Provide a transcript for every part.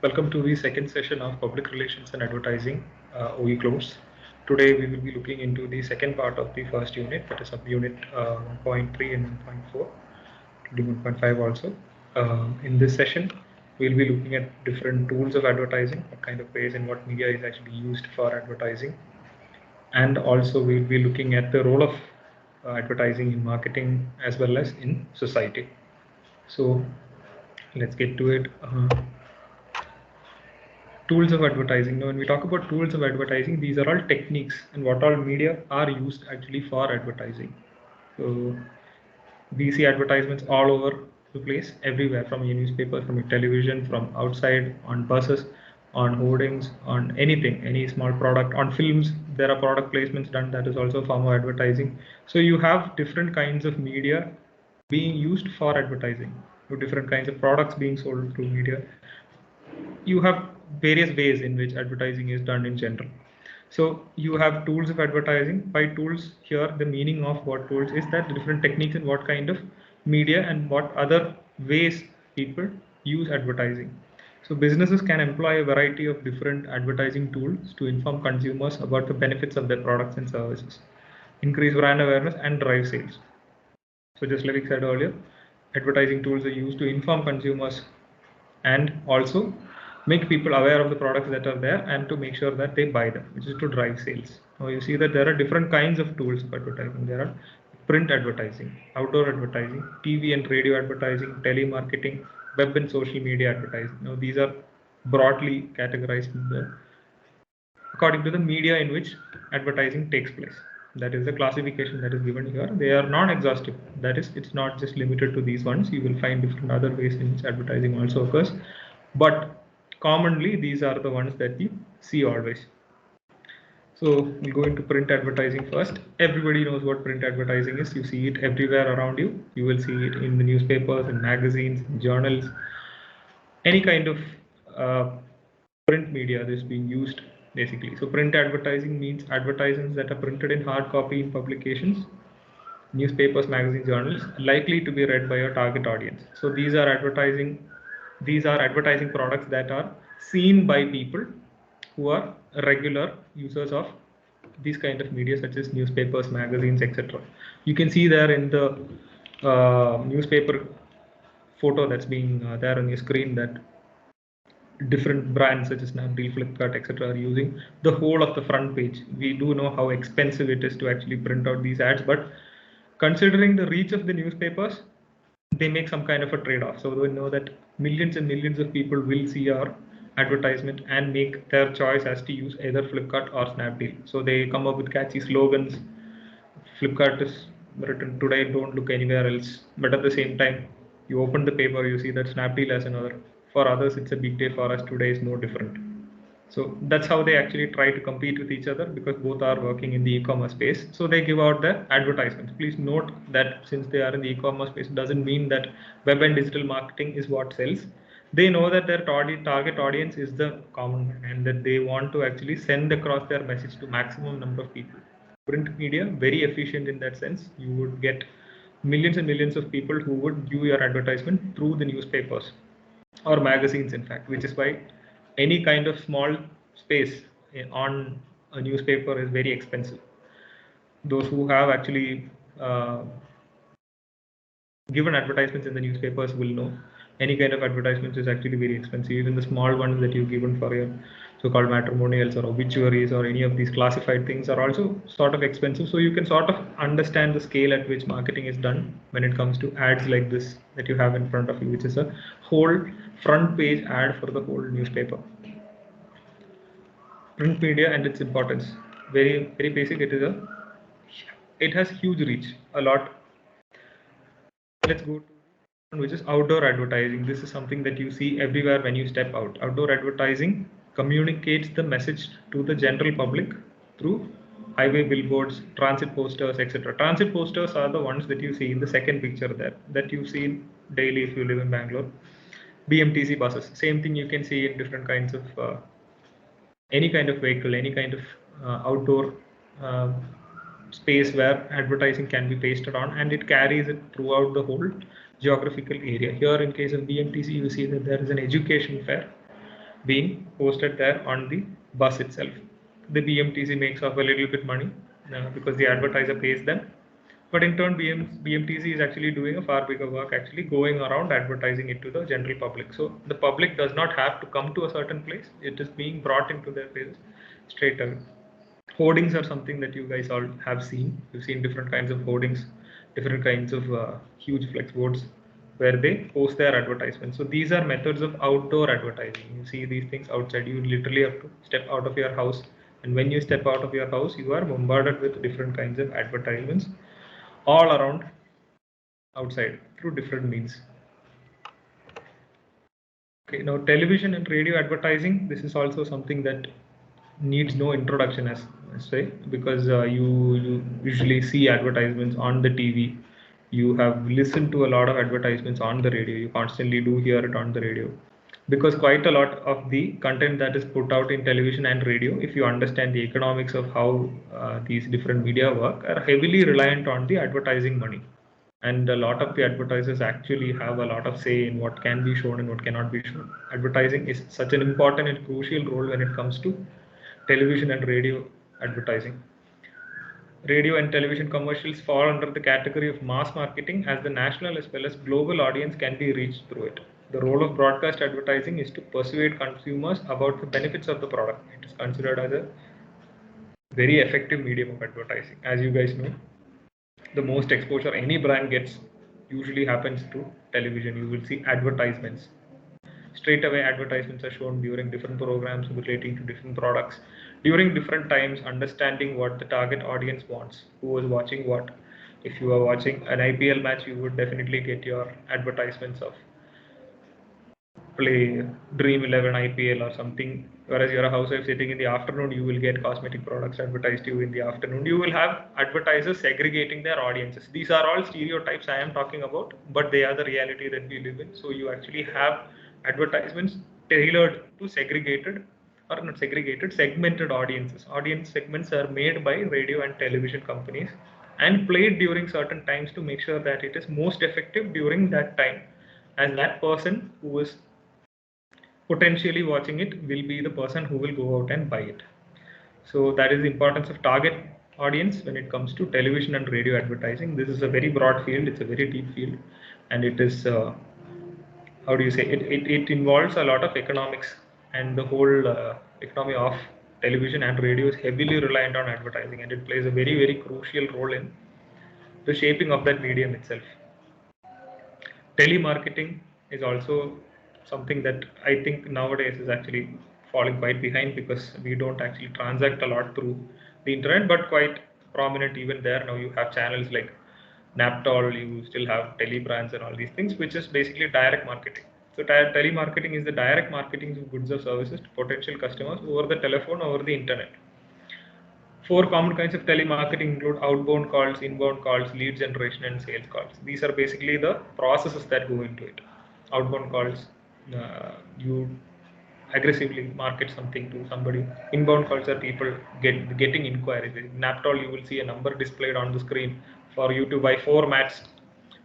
Welcome to the second session of Public Relations and Advertising OE course. Today we will be looking into the second part of the first unit, that is unit 1.3 and 1.4, including 1.5 also. In this session, we'll be looking at different tools of advertising, what kind of ways and what media is actually used for advertising. And also we'll be looking at the role of advertising in marketing as well as in society. So let's get to it. Tools of advertising. Now, when we talk about tools of advertising, these are all techniques and what all media are used actually for advertising. So we see advertisements all over the place, everywhere, from your newspaper, from your television, from outside, on buses, on hoardings, on anything, any small product, on films. There are product placements done. That is also a form of advertising. So you have different kinds of media being used for advertising. Different kinds of products being sold through media. You have various ways in which advertising is done in general. So you have tools of advertising. By tools here, the meaning of what tools is that the different techniques and what kind of media and what other ways people use advertising. So businesses can employ a variety of different advertising tools to inform consumers about the benefits of their products and services, increase brand awareness and drive sales. So just like I said earlier, advertising tools are used to inform consumers and also make people aware of the products that are there and to make sure that they buy them, which is to drive sales. Now you see that there are different kinds of tools of advertising. There are print advertising, outdoor advertising, TV and radio advertising, telemarketing, web and social media advertising. Now these are broadly categorized according to the media in which advertising takes place. That is the classification that is given here. They are non-exhaustive. That is, it's not just limited to these ones. You will find different other ways in which advertising also occurs. But commonly, these are the ones that you see always. So we'll go into print advertising first. Everybody knows what print advertising is. You see it everywhere around you. You will see it in the newspapers, in magazines, in journals, any kind of print media that is being used basically. So print advertising means advertisements that are printed in hard copy in publications, newspapers, magazines, journals, likely to be read by your target audience. So these are advertising products that are seen by people who are regular users of these kind of media such as newspapers, magazines, etc. You can see there in the newspaper photo that's being there on your screen that different brands such as Snapdeal, Flipkart, etc. are using the whole of the front page. We do know how expensive it is to actually print out these ads, but considering the reach of the newspapers, they make some kind of a trade-off. So we know that millions and millions of people will see our advertisement and make their choice as to use either Flipkart or Snapdeal. So they come up with catchy slogans. Flipkart is written today, don't look anywhere else. But at the same time, you open the paper, you see that Snapdeal has another. For others, it's a big day. For us, today is no different. So that's how they actually try to compete with each other because both are working in the e-commerce space. So they give out the advertisements. Please note that since they are in the e-commerce space, doesn't mean that web and digital marketing is what sells. They know that their target audience is the common man and that they want to actually send across their message to maximum number of people. Print media, very efficient in that sense. You would get millions and millions of people who would view your advertisement through the newspapers or magazines, in fact, which is why any kind of small space on a newspaper is very expensive. Those who have actually given advertisements in the newspapers will know any kind of advertisements is actually very expensive. Even the small ones that you've given for your so-called matrimonials or obituaries or any of these classified things are also sort of expensive. So you can sort of understand the scale at which marketing is done when it comes to ads like this that you have in front of you, which is a whole front page ad for the whole newspaper. Print media and its importance. Very, very basic. It has huge reach, a lot. Let's go to which is outdoor advertising. This is something that you see everywhere when you step out. Outdoor advertising communicates the message to the general public through highway billboards, transit posters, etc. Transit posters are the ones that you see in the second picture there, that you see daily if you live in Bangalore. BMTC buses, same thing you can see in different kinds of any kind of vehicle, any kind of outdoor space where advertising can be pasted on, and it carries it throughout the whole geographical area. Here in case of BMTC, you see that there is an education fair being posted there on the bus itself. The BMTC makes off a little bit money because the advertiser pays them. But in turn, BMTC is actually doing a far bigger work, actually going around advertising it to the general public. So the public does not have to come to a certain place; it is being brought into their faces straight away. Hoardings are something that you guys all have seen. You've seen different kinds of hoardings, different kinds of huge flex boards where they post their advertisements. So these are methods of outdoor advertising. You see these things outside. You literally have to step out of your house, and when you step out of your house, you are bombarded with different kinds of advertisements all around outside through different means. Okay, now television and radio advertising, this is also something that needs no introduction as say, because you usually see advertisements on the TV. You have listened to a lot of advertisements on the radio. You constantly do hear it on the radio. Because quite a lot of the content that is put out in television and radio, if you understand the economics of how these different media work, are heavily reliant on the advertising money. And a lot of the advertisers actually have a lot of say in what can be shown and what cannot be shown. Advertising is such an important and crucial role when it comes to television and radio advertising. Radio and television commercials fall under the category of mass marketing, as the national as well as global audience can be reached through it. The role of broadcast advertising is to persuade consumers about the benefits of the product. It is considered as a very effective medium of advertising. As you guys know, the most exposure any brand gets usually happens through television. You will see advertisements. Straight away, advertisements are shown during different programs relating to different products, during different times, understanding what the target audience wants, who is watching what. If you are watching an IPL match, you would definitely get your advertisements of play Dream 11 IPL or something. Whereas you're a housewife sitting in the afternoon, you will get cosmetic products advertised to you in the afternoon. You will have advertisers segregating their audiences. These are all stereotypes I am talking about, but they are the reality that we live in. So you actually have advertisements tailored to segregated, or not segregated, segmented audiences. Audience segments are made by radio and television companies and played during certain times to make sure that it is most effective during that time, as that person who is potentially watching it will be the person who will go out and buy it. So that is the importance of target audience when it comes to television and radio advertising. This is a very broad field, it's a very deep field, and it is how do you say it involves a lot of economics, and the whole economy of television and radio is heavily reliant on advertising, and it plays a very crucial role in the shaping of that medium itself. Telemarketing is also something that I think nowadays is actually falling quite behind, because we don't actually transact a lot through the internet, but quite prominent even there. Now you have channels like Naptol, you still have Telebrands and all these things, which is basically direct marketing. So telemarketing is the direct marketing of goods or services to potential customers over the telephone, over the internet. Four common kinds of telemarketing include outbound calls, inbound calls, lead generation, and sales calls. These are basically the processes that go into it. Outbound calls, you aggressively market something to somebody. Inbound calls are people getting inquiries. In Naptol, you will see a number displayed on the screen for you to buy 4 mats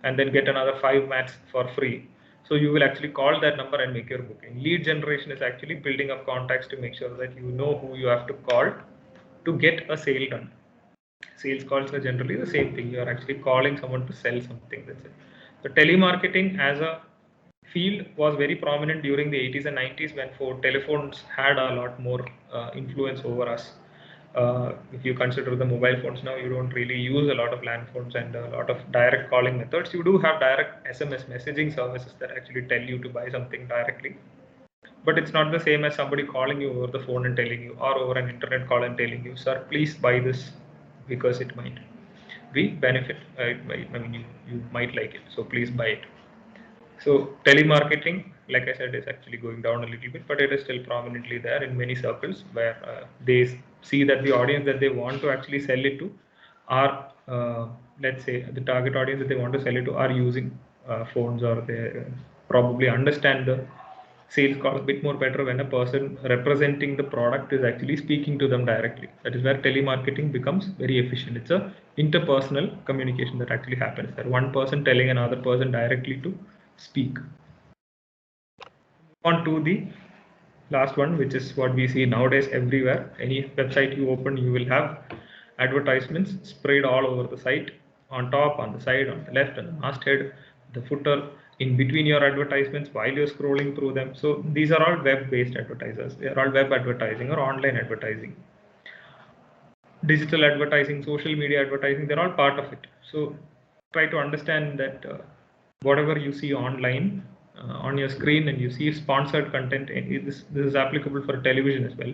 and then get another 5 mats for free. So you will actually call that number and make your booking. Lead generation is actually building up contacts to make sure that you know who you have to call to get a sale done. Sales calls are generally the same thing. You are actually calling someone to sell something. That's it. So telemarketing as a field was very prominent during the 80s and 90s, when telephones had a lot more influence over us. If you consider the mobile phones now, you don't really use a lot of land phones and a lot of direct calling methods. You do have direct SMS messaging services that actually tell you to buy something directly, but it's not the same as somebody calling you over the phone and telling you, or over an internet call and telling you, sir, please buy this because it might be benefit. I mean, you might like it, so please buy it. So telemarketing, like I said, is actually going down a little bit, but it is still prominently there in many circles, where they see that the audience that they want to actually sell it to are, let's say, the target audience that they want to sell it to are using phones, or they probably understand the sales call a bit more better when a person representing the product is actually speaking to them directly. That is where telemarketing becomes very efficient. It's a interpersonal communication that actually happens there. One person telling another person directly to speak. On to the last one, which is what we see nowadays everywhere. Any website you open, you will have advertisements spread all over the site, on top, on the side, on the left, on the masthead, the footer, in between your advertisements while you're scrolling through them. So these are all web-based advertisers. They are all web advertising or online advertising. Digital advertising, social media advertising, they're all part of it. So try to understand that whatever you see online on your screen and you see sponsored content, this is applicable for television as well.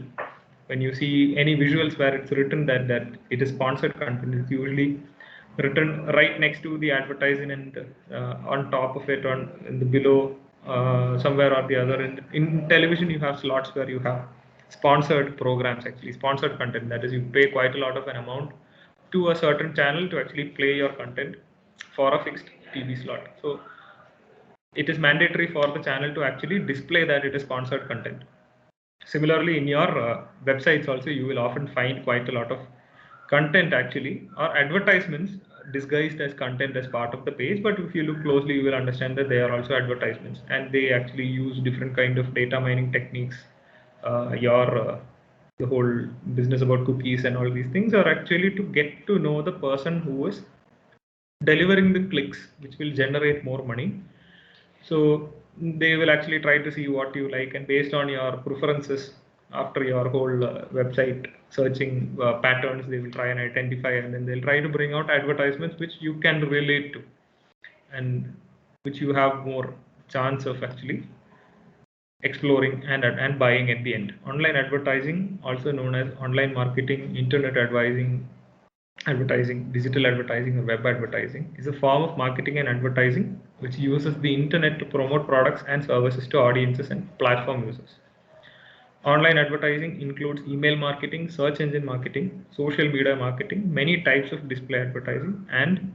When you see any visuals where it's written that it is sponsored content, it's usually written right next to the advertisement and on top of it, on in the below, somewhere or the other. In television, you have slots where you have sponsored programs, actually sponsored content. That is, you pay quite a lot of an amount to a certain channel to actually play your content for a fixed TV slot. So it is mandatory for the channel to actually display that it is sponsored content. Similarly, in your websites also, you will often find quite a lot of content actually, or advertisements disguised as content as part of the page. But if you look closely, you will understand that they are also advertisements, and they actually use different kind of data mining techniques. The whole business about cookies and all these things are actually to get to know the person who is delivering the clicks, which will generate more money. So they will actually try to see what you like, and based on your preferences, after your whole website searching patterns, they will try and identify, and then they'll try to bring out advertisements which you can relate to and which you have more chance of actually exploring and buying at the end. Online advertising, also known as online marketing, internet advertising, digital advertising, or web advertising, is a form of marketing and advertising which uses the internet to promote products and services to audiences and platform users. Online advertising includes email marketing, search engine marketing, social media marketing, many types of display advertising, and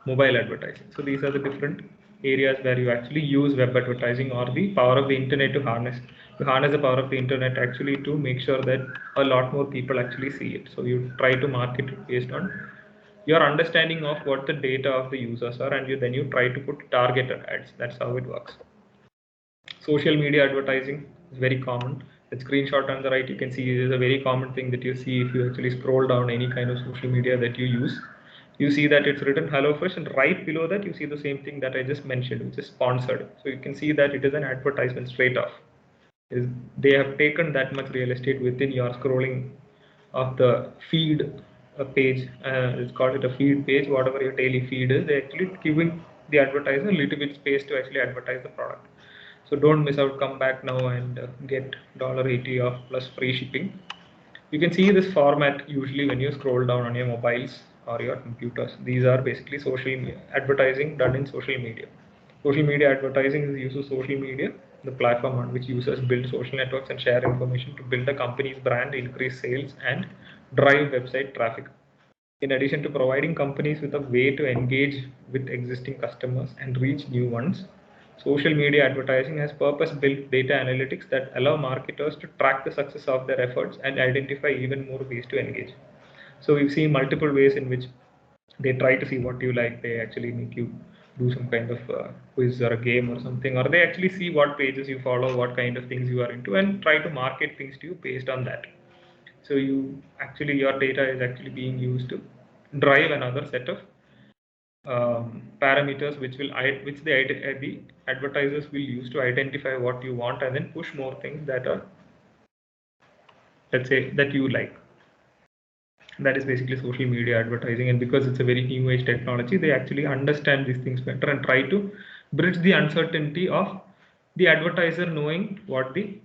mobile advertising. So these are the different areas where you actually use web advertising or the power of the internet to harness the power of the internet actually to make sure that a lot more people actually see it. So you try to market it based on your understanding of what the data of the users are, and then you try to put targeted ads. That's how it works. Social media advertising is very common. The screenshot on the right, you can see, is a very common thing that you see if you actually scroll down any kind of social media that you use. You see that it's written HelloFresh, and right below that you see the same thing that I just mentioned, which is sponsored. So you can see that it is an advertisement straight off. They have taken that much real estate within your scrolling of the feed page. It's called it a feed page, whatever your daily feed is. They're actually giving the advertiser a little bit space to actually advertise the product. So don't miss out. Come back now and get $80 off plus free shipping. You can see this format usually when you scroll down on your mobiles or your computers. These are basically social advertising done in social media. Social media advertising is the use of social media, the platform on which users build social networks and share information to build a company's brand, increase sales, and drive website traffic. In addition to providing companies with a way to engage with existing customers and reach new ones, social media advertising has purpose-built data analytics that allow marketers to track the success of their efforts and identify even more ways to engage. So we've seen multiple ways in which they try to see what you like. They actually make you do some kind of quiz or a game or something, or they actually see what pages you follow, what kind of things you are into, and try to market things to you based on that. So your data is actually being used to drive another set of parameters which the advertisers will use to identify what you want and then push more things that are, let's say, that you like. That is basically social media advertising, and because it's a very new age technology, they actually understand these things better and try to bridge the uncertainty of the advertiser knowing what the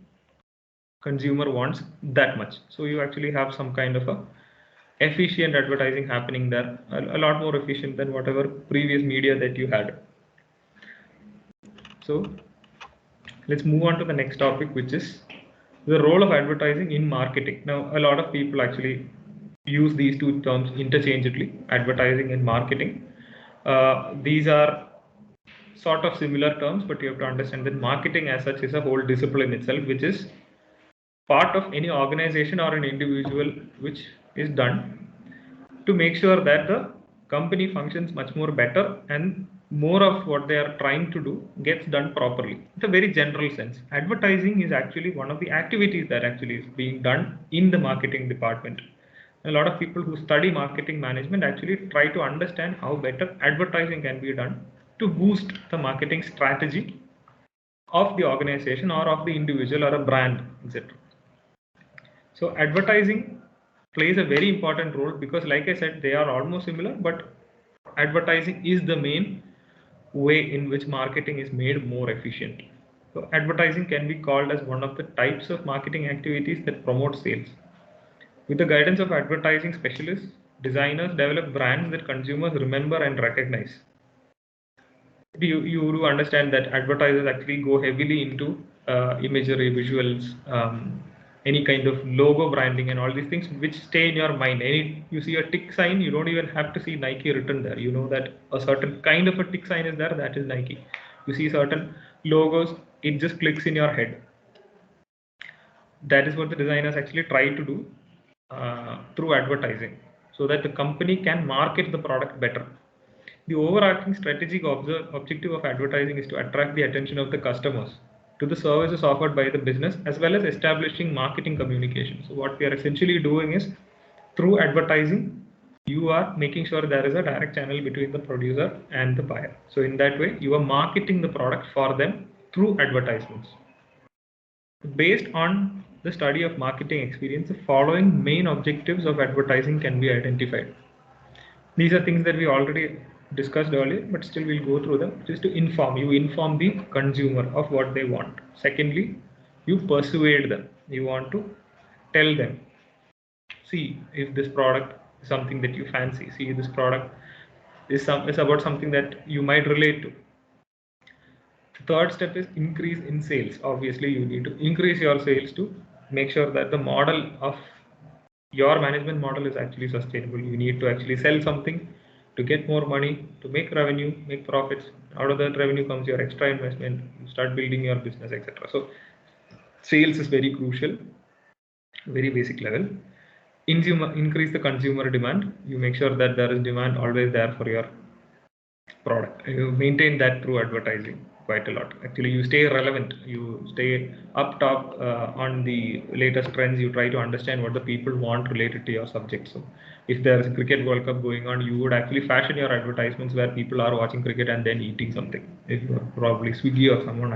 consumer wants that much. So you actually have some kind of a efficient advertising happening there, a lot more efficient than whatever previous media that you had. So let's move on to the next topic, which is the role of advertising in marketing. Now, a lot of people actually use these two terms interchangeably, advertising and marketing. These are sort of similar terms, but you have to understand that marketing as such is a whole discipline itself, which is part of any organization or an individual, which is done to make sure that the company functions much more better and more of what they are trying to do gets done properly. It's a very general sense. Advertising is actually one of the activities that actually is being done in the marketing department. A lot of people who study marketing management actually try to understand how better advertising can be done to boost the marketing strategy of the organization or of the individual or a brand, etc. So advertising plays a very important role because, like I said, they are almost similar, but advertising is the main way in which marketing is made more efficient. So advertising can be called as one of the types of marketing activities that promote sales. With the guidance of advertising specialists, designers develop brands that consumers remember and recognize. You do understand that advertisers actually go heavily into imagery, visuals, any kind of logo branding and all these things which stay in your mind. You see a tick sign, you don't even have to see Nike written there. You know that a certain kind of a tick sign is there, that is Nike. You see certain logos, it just clicks in your head. That is what the designers actually try to do through advertising, so that the company can market the product better. The overarching strategic objective of advertising is to attract the attention of the customers to the services offered by the business, as well as establishing marketing communication. So what we are essentially doing is, through advertising, you are making sure there is a direct channel between the producer and the buyer. So in that way, you are marketing the product for them through advertisements. Based on the study of marketing experience, the following main objectives of advertising can be identified. These are things that we already discussed earlier, but still we'll go through them just to inform. You inform the consumer of what they want. Secondly, you persuade them. You want to tell them, see, if this product is something that you fancy, see, this product is about something that you might relate to. The third step is increase in sales. Obviously, you need to increase your sales to make sure that the model of your management model is actually sustainable. You need to actually sell something to get more money, to make revenue, make profits. Out of that revenue comes your extra investment. You start building your business, etc. So sales is very crucial, very basic level. Increase the consumer demand. You make sure that there is demand always there for your product. You maintain that through advertising quite a lot. Actually, you stay relevant. You stay up top on the latest trends. You try to understand what the people want related to your subject. So if there's a cricket World Cup going on, you would actually fashion your advertisements where people are watching cricket and then eating something. If you're probably Swiggy or someone,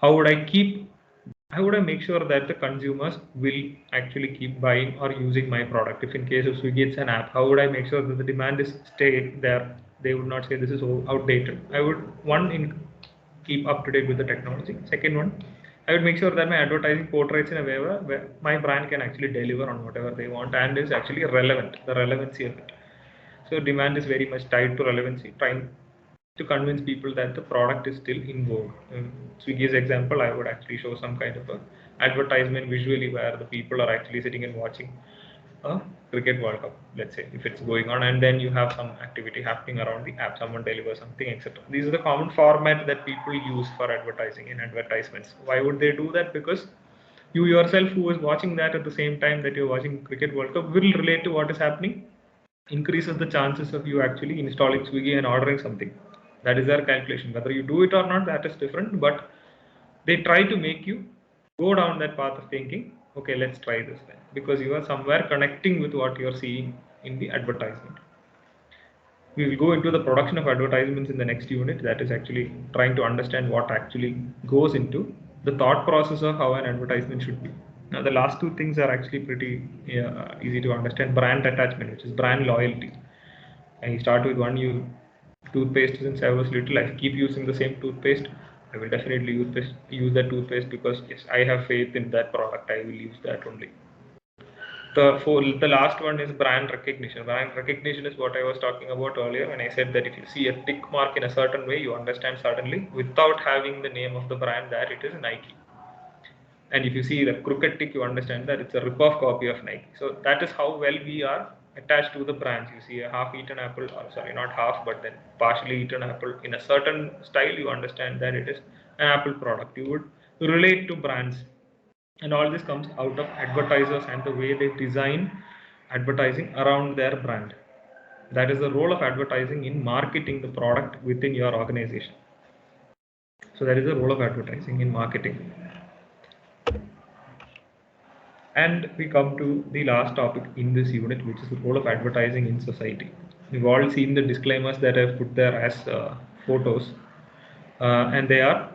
how would I make sure that the consumers will actually keep buying or using my product? If in case of Swiggy it's an app, how would I make sure that the demand is stay there? They would not say this is outdated. I would keep up to date with the technology. Second one, I would make sure that my advertising portrays in a way where my brand can actually deliver on whatever they want and is actually relevant, the relevancy of it. So demand is very much tied to relevancy, trying to convince people that the product is still in vogue. Swiggy's example, I would actually show some kind of a advertisement visually where the people are actually sitting and watching a cricket World Cup, let's say, if it's going on, and then you have some activity happening around the app, someone delivers something, etc. These are the common format that people use for advertising in advertisements. Why would they do that? Because you yourself, who is watching that at the same time that you're watching cricket World Cup, will relate to what is happening, increases the chances of you actually installing Swiggy and ordering something. That is their calculation. Whether you do it or not, that is different, but they try to make you go down that path of thinking, okay, let's try this then, because you are somewhere connecting with what you're seeing in the advertisement. We will go into the production of advertisements in the next unit, that is actually trying to understand what actually goes into the thought process of how an advertisement should be. Now, the last two things are actually pretty easy to understand. Brand attachment, which is brand loyalty. And you start with one, you toothpaste, since I was little, I keep using the same toothpaste. I will definitely use that toothpaste because yes, I have faith in that product. I will use that only. The last one is brand recognition. Brand recognition is what I was talking about earlier when I said that if you see a tick mark in a certain way, you understand suddenly without having the name of the brand that it is Nike. And if you see the crooked tick, you understand that it's a rip-off copy of Nike. So that is how well we are attached to the brands. You see a half-eaten apple, or sorry, not half, but then partially eaten apple in a certain style, you understand that it is an Apple product. You would relate to brands. And all this comes out of advertisers and the way they design advertising around their brand. That is the role of advertising in marketing the product within your organization. So that is the role of advertising in marketing. And we come to the last topic in this unit, which is the role of advertising in society. We've all seen the disclaimers that I've put there as photos, and they are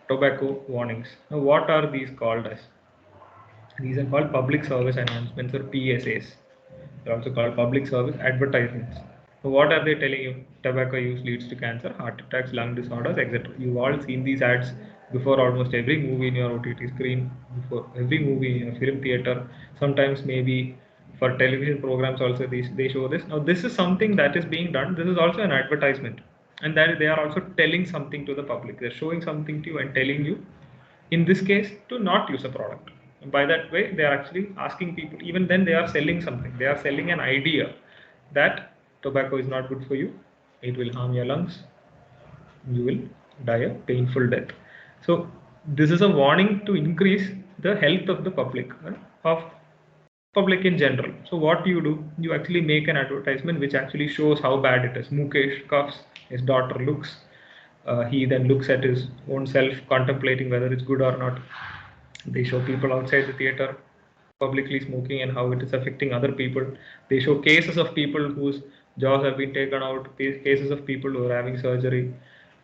tobacco warnings. Now, what are these called as? These are called public service announcements or PSAs. They're also called public service advertisements. So what are they telling you? Tobacco use leads to cancer, heart attacks, lung disorders, etc. You've all seen these ads before almost every movie in your OTT screen, before every movie in a film theater. Sometimes maybe for television programs also they show this. Now this is something that is being done. This is also an advertisement, and that they are also telling something to the public. They're showing something to you and telling you, in this case, to not use a product. And by that way, they are actually asking people, even then they are selling something. They are selling an idea that tobacco is not good for you, it will harm your lungs, you will die a painful death. So this is a warning to increase the health of the public, of public in general. So what do? You actually make an advertisement which actually shows how bad it is. Mukesh coughs, his daughter looks. He then looks at his own self, contemplating whether it's good or not. They show people outside the theater publicly smoking and how it is affecting other people. They show cases of people whose jaws have been taken out, cases of people who are having surgery.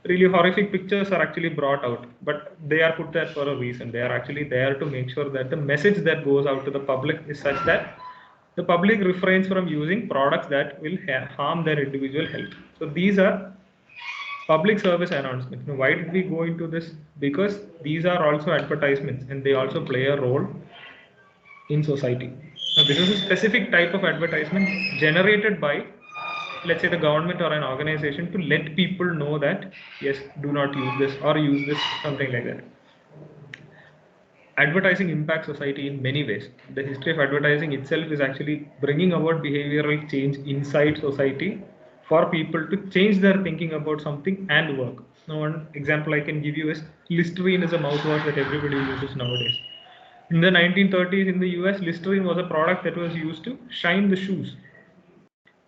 Really horrific pictures are actually brought out, but they are put there for a reason. They are actually there to make sure that the message that goes out to the public is such that the public refrains from using products that will harm their individual health. So these are public service announcements. Now, why did we go into this? Because these are also advertisements and they also play a role in society. Now, this is a specific type of advertisement generated by, let's say, the government or an organization to let people know that, yes, do not use this or use this, something like that. Advertising impacts society in many ways. The history of advertising itself is actually bringing about behavioral change inside society for people to change their thinking about something and work. Now, one example I can give you is Listerine is a mouthwash that everybody uses nowadays. In the 1930s in the US, Listerine was a product that was used to shine the shoes.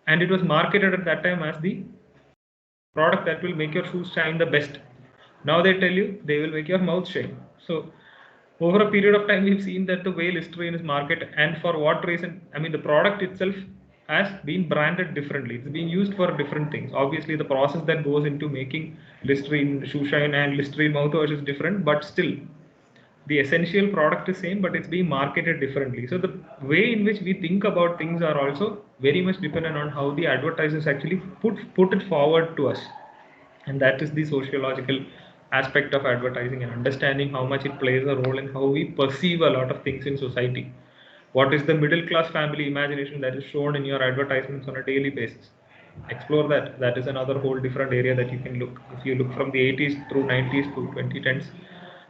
And it was marketed at that time as the product that will make your shoes shine the best. Now they tell you they will make your mouth shine. So over a period of time, we've seen that the way Listerine is marketed and for what reason. I mean, the product itself has been branded differently. It's being used for different things. Obviously, the process that goes into making Listerine shoe shine and Listerine mouthwash is different, but still the essential product is same, but it's being marketed differently. So the way in which we think about things are also very much dependent on how the advertisers actually put it forward to us. And that is the sociological aspect of advertising, and understanding how much it plays a role in how we perceive a lot of things in society. What is the middle class family imagination that is shown in your advertisements on a daily basis? Explore that. That is another whole different area that you can look. If you look from the 80s through 90s to 2010s,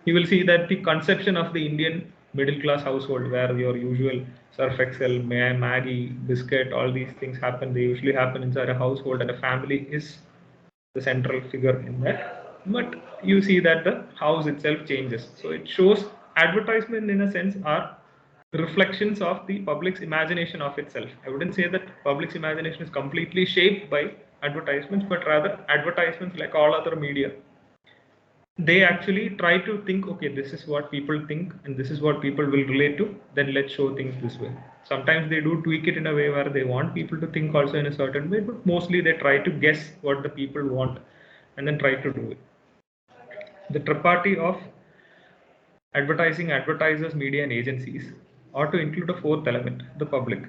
you will see that the conception of the Indian middle class household, where your usual Surf Excel, Maggie, biscuit, all these things happen, they usually happen inside a household, and a family is the central figure in that. But you see that the house itself changes. So it shows advertisement in a sense are reflections of the public's imagination of itself. I wouldn't say that public's imagination is completely shaped by advertisements, but rather advertisements, like all other media, they actually try to think, okay, this is what people think and this is what people will relate to, then let's show things this way. Sometimes they do tweak it in a way where they want people to think also in a certain way, but mostly they try to guess what the people want and then try to do it. The tripartite of advertising, advertisers, media, and agencies ought to include a fourth element, the public.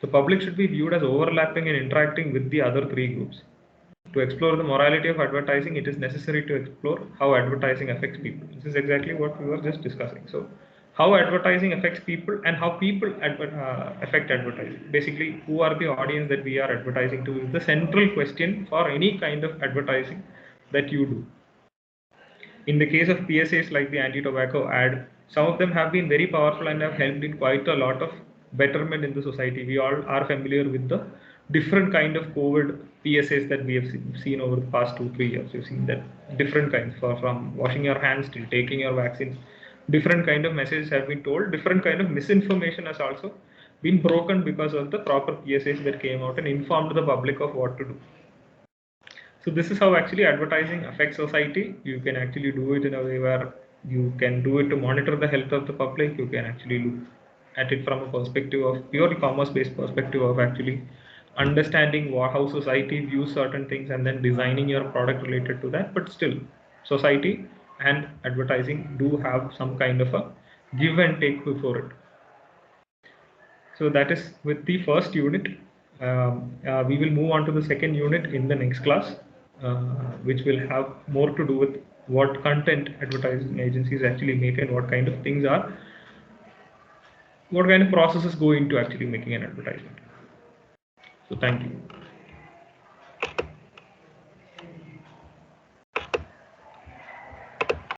The public should be viewed as overlapping and interacting with the other three groups. To explore the morality of advertising, it is necessary to explore how advertising affects people. This is exactly what we were just discussing. So, how advertising affects people and how people affect advertising. Basically, who are the audience that we are advertising to is the central question for any kind of advertising that you do. In the case of PSAs like the anti-tobacco ad, some of them have been very powerful and have helped in quite a lot of betterment in the society. We all are familiar with the different kind of COVID PSAs that we have seen over the past 2-3 years. We've seen that different kinds, from washing your hands till taking your vaccines. Different kind of messages have been told. Different kind of misinformation has also been broken because of the proper PSAs that came out and informed the public of what to do. So this is how actually advertising affects society. You can actually do it in a way where you can do it to monitor the health of the public. You can actually look at it from a perspective of pure commerce based perspective of actually understanding how society views certain things and then designing your product related to that. But still, society and advertising do have some kind of a give and take before it. So that is with the first unit. We will move on to the second unit in the next class, uh, which will have more to do with what content advertising agencies actually make and what kind of things are, what kind of processes go into actually making an advertisement. So thank you.